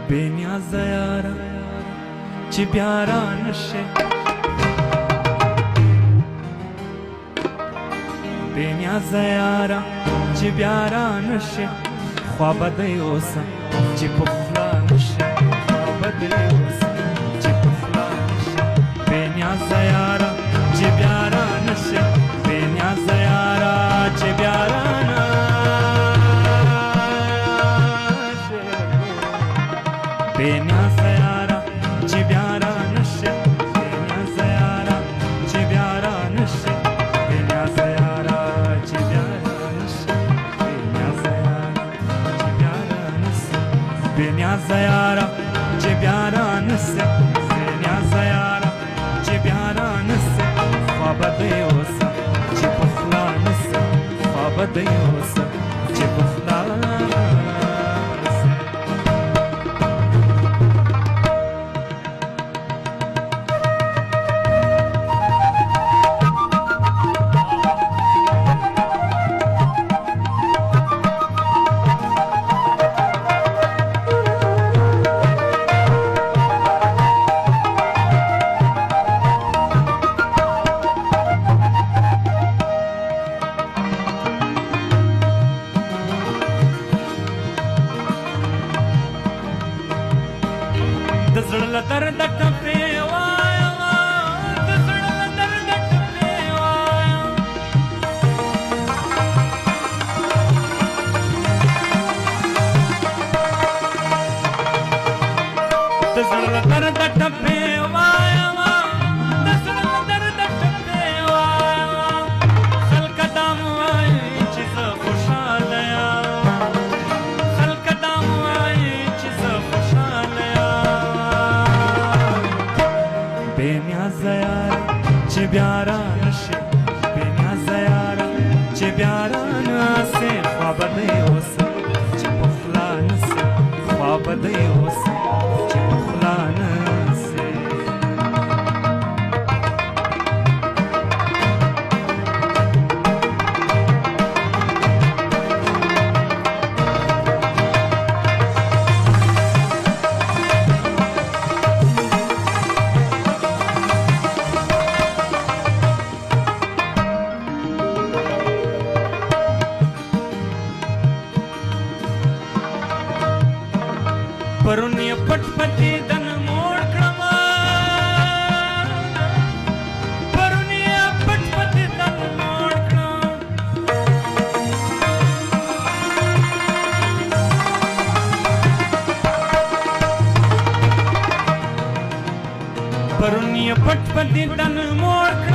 بېنیازه یاره چې بیا رانشې بېنیازه یاره چې بیا رانشې خوا به دی اوسه چې پخلا نشې خوا به دی اوسه چې پخلا نشې بېنیازه یاره چې بیا رانشې بېنیازه یاره چې بیا رانشې بېنیازه یاره چې بیا رانشې بېنیازه یاره چې بیا رانشې بېنیازه یاره چې بیا رانشې بېنیازه یاره چې بیا رانشې بېنیازه یاره چې بیا رانشې خوا به دی اوسه چې پخلا نشې خوا به دی اوسه چې پخلا د زړه له درده ټپې وایم د زړه له درده ټپې وایم د زړه له درده ټپې وایم د زړه له درده ټپې وایم خلکه دا مو وایي چې زه خوشحاله یم خلکه دا مو وایي چې زه خوشحاله یم بېنیازه یاره چې بیا رانشې بېنیازه یاره چې بیا رانشې خوا به دی اوسه چې پخلا نشې خوا به دی اوسه چې پخلا نشې پرون یې پټ په دیدن موړ کړمه پرون یې پټ په دیدن موړ کړم پرون یې پټ په دیدن موړ کړم